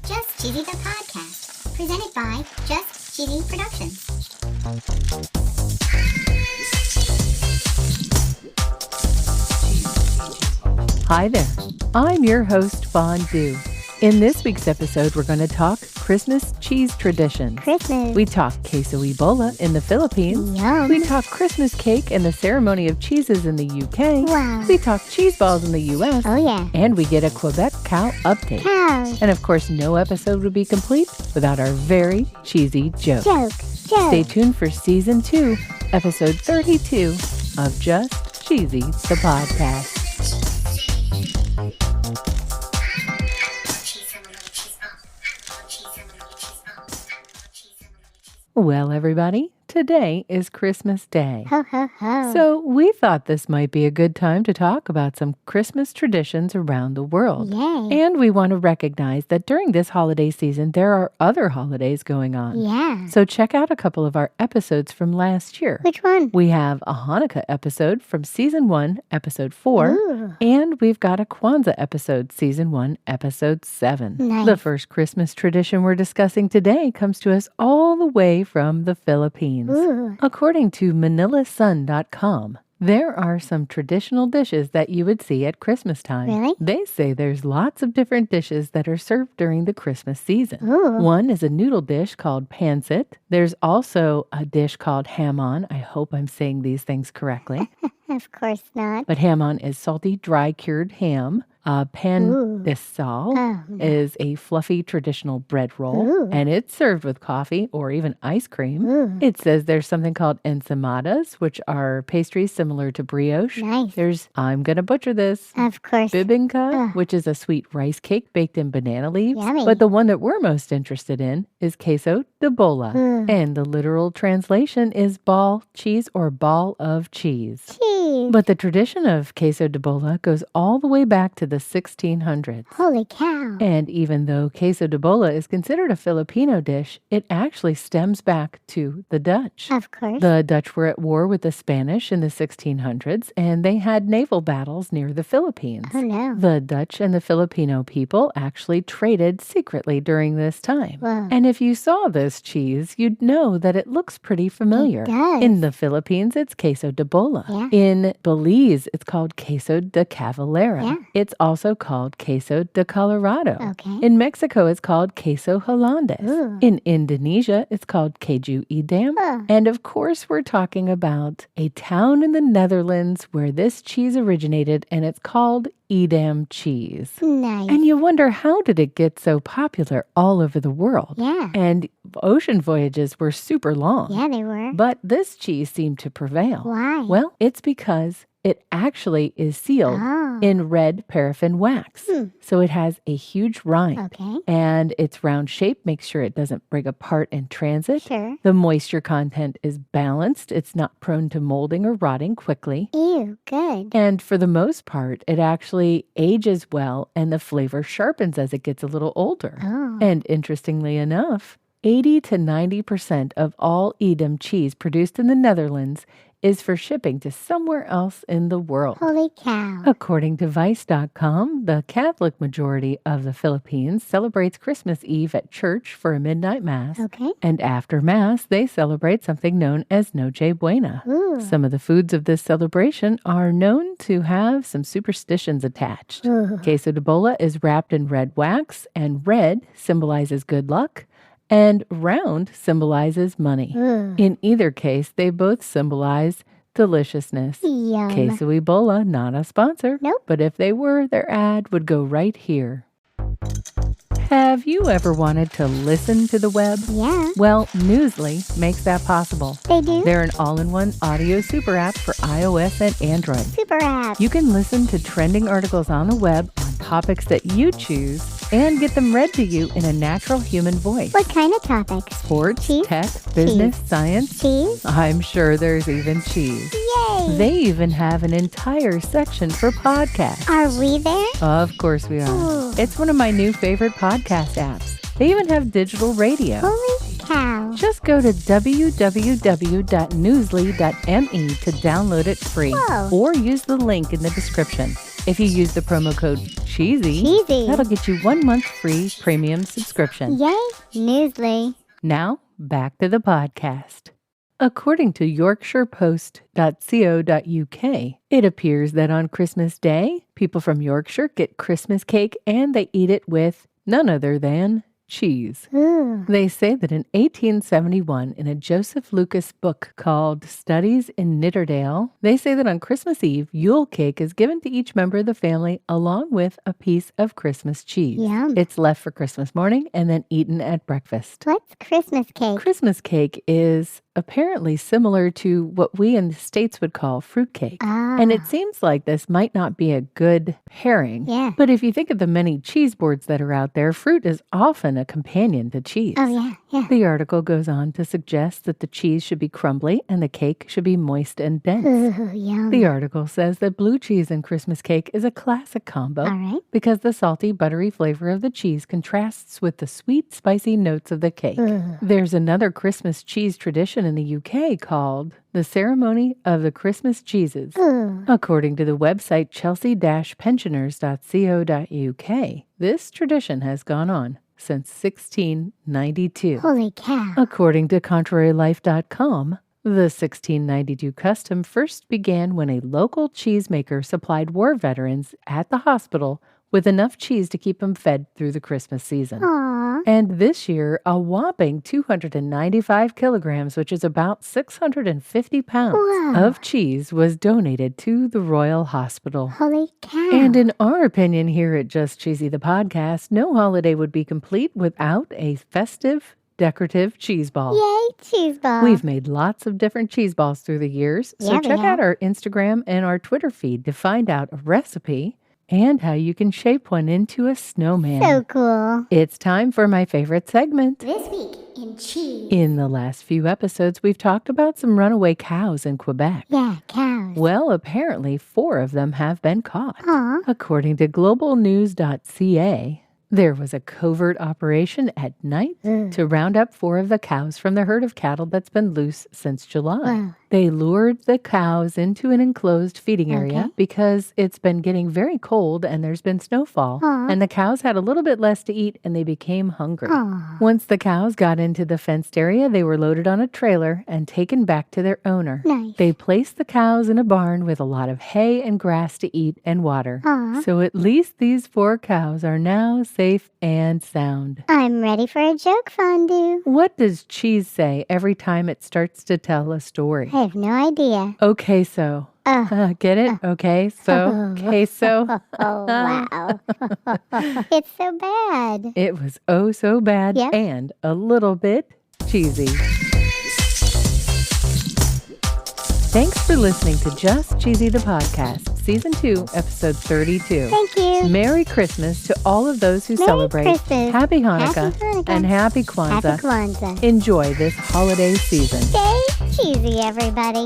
Just Cheesy the Podcast, presented by Just Cheesy Productions. Hi there, I'm your host, Fondue. In this week's episode, we're going to talk Christmas cheese traditions. Christmas. We talk queso y bola in the Philippines. Yum. We talk Christmas cake and the ceremony of cheeses in the UK. Wow. We talk cheese balls in the US. Oh yeah. And we get a Quebec cow update. Cow. And of course, no episode would be complete without our very cheesy joke. Joke. Stay tuned for Season 2, Episode 32 of Just Cheesy the Podcast. Well, everybody, today is Christmas Day. Ho ho ho. So we thought this might be a good time to talk about some Christmas traditions around the world. Yay. And we want to recognize that during this holiday season, there are other holidays going on. Yeah. So check out a couple of our episodes from last year. Which one? We have a Hanukkah episode from Season 1, Episode 4. Ooh. And we've got a Kwanzaa episode, Season 1, Episode 7. Nice. The first Christmas tradition we're discussing today comes to us all the way from the Philippines. Ooh. According to ManilaSun.com, there are some traditional dishes that you would see at Christmas time. Really? They say there's lots of different dishes that are served during the Christmas season. Ooh. One is a noodle dish called pancit. There's also a dish called hamon. I hope I'm saying these things correctly. Of course not. But hamon is salty, dry cured ham. Pan Ooh. de sal Oh, no. is a fluffy traditional bread roll, Ooh. and it's served with coffee or even ice cream. Ooh. It says there's something called ensaimadas, which are pastries similar to brioche. Nice. There's, I'm going to butcher this, Of course. bibinka, Ugh. which is a sweet rice cake baked in banana leaves. Yummy. But the one that we're most interested in is queso de bola. Ooh. And the literal translation is ball cheese or ball of cheese. Cheese. But the tradition of queso de bola goes all the way back to the 1600s. Holy cow. And even though queso de bola is considered a Filipino dish, it actually stems back to the Dutch. Of course. The Dutch were at war with the Spanish in the 1600s, and they had naval battles near the Philippines. Oh no. The Dutch and the Filipino people actually traded secretly during this time. Whoa. And if you saw this cheese, you'd know that it looks pretty familiar. It does. In the Philippines, it's queso de bola. Yeah. In Belize, it's called queso de cavalera. Yeah. It's also called queso de Colorado. Okay. In Mexico, it's called queso holandés. Ooh. In Indonesia, it's called keju idam. Huh. And of course, we're talking about a town in the Netherlands where this cheese originated, and it's called Edam cheese. Nice. And you wonder, how did it get so popular all over the world? Yeah. And ocean voyages were super long. Yeah, they were. But this cheese seemed to prevail. Why? Well, it's because it actually is sealed Oh. in red paraffin wax. So it has a huge rind. Okay. And its round shape makes sure it doesn't break apart in transit. Sure. The moisture content is balanced. It's not prone to molding or rotting quickly. Ew, good. And for the most part, it actually ages well and the flavor sharpens as it gets a little older. Oh. And interestingly enough, 80 to 90% of all Edam cheese produced in the Netherlands is for shipping to somewhere else in the world. Holy cow. According to Vice.com, the Catholic majority of the Philippines celebrates Christmas Eve at church for a midnight mass. Okay. And after mass, they celebrate something known as Noche Buena. Ooh. Some of the foods of this celebration are known to have some superstitions attached. Ooh. Queso de bola is wrapped in red wax, and red symbolizes good luck, and round symbolizes money. Ooh. In either case, they both symbolize deliciousness. Yum. Queso y bola, not a sponsor. Nope. But if they were, their ad would go right here. Have you ever wanted to listen to the web? Yeah, Well, Newsly makes that possible. they do. They're an all-in-one audio super app for iOS and Android. Super app. You can listen to trending articles on the web on topics that you choose and get them read to you in a natural human voice. What kind of topics? Sports, Cheese? tech, business, science. Cheese? I'm sure there's even cheese. Yay! They even have an entire section for podcasts. Are we there? Of course we are. Ooh. It's one of my new favorite podcast apps. They even have digital radio. Holy cow. Just go to www.newsly.me to download it free. Whoa. Or use the link in the description. If you use the promo code cheesy. Cheesy. That'll get you 1 month free premium subscription. Yay, Newsly. Now, back to the podcast. According to yorkshirepost.co.uk, it appears that on Christmas Day, people from Yorkshire get Christmas cake and they eat it with none other than cheese. Ooh. They say that in 1871, in a Joseph Lucas book called Studies in Nidderdale, they say that on Christmas Eve, Yule cake is given to each member of the family along with a piece of Christmas cheese. Yum. It's left for Christmas morning and then eaten at breakfast. What's Christmas cake? Christmas cake is apparently similar to what we in the States would call fruitcake. And it seems like this might not be a good pairing. Yeah. But if you think of the many cheese boards that are out there, fruit is often a companion to cheese. Oh, yeah. The article goes on to suggest that the cheese should be crumbly and the cake should be moist and dense. Ooh, yum. The article says that blue cheese and Christmas cake is a classic combo All right. because the salty, buttery flavor of the cheese contrasts with the sweet, spicy notes of the cake. Ooh. There's another Christmas cheese tradition in the UK called the Ceremony of the Christmas Cheeses. Ooh. According to the website chelsea-pensioners.co.uk, this tradition has gone on since 1692. Holy cow. According to contrarylife.com, the 1692 custom first began when a local cheesemaker supplied war veterans at the hospital with enough cheese to keep them fed through the Christmas season. Aw. And this year, a whopping 295 kilograms, which is about 650 pounds, Wow. of cheese was donated to the Royal Hospital. Holy cow. And in our opinion here at Just Cheesy the Podcast, no holiday would be complete without a festive, decorative cheese ball. Yay, cheese ball. We've made lots of different cheese balls through the years, so Yeah, we check have. out our Instagram and our Twitter feed to find out a recipe and how you can shape one into a snowman. So cool. It's time for my favorite segment. This week in cheese. In the last few episodes, we've talked about some runaway cows in Quebec. Yeah, cows. Well, apparently 4 of them have been caught. Aw. According to globalnews.ca, there was a covert operation at night to round up 4 of the cows from the herd of cattle that's been loose since July. Wow. They lured the cows into an enclosed feeding area Okay. because it's been getting very cold and there's been snowfall. Aw. And the cows had a little bit less to eat and they became hungry. Aw. Once the cows got into the fenced area, they were loaded on a trailer and taken back to their owner. Nice. They placed the cows in a barn with a lot of hay and grass to eat and water. Aw. So at least these 4 cows are now safe and sound. I'm ready for a joke, Fondue. What does cheese say every time it starts to tell a story? I have no idea. Okay, so. Get it? Okay, so. Okay, so. Oh, wow. It's so bad. It was oh so bad Yep. and a little bit cheesy. Thanks for listening to Just Cheesy the Podcast, Season 2, Episode 32. Thank you. Merry Christmas to all of those who Merry celebrate. Christmas. Happy Hanukkah. Happy Hanukkah. And Happy Kwanzaa. Happy Kwanzaa. Enjoy this holiday season. Stay cheesy, everybody.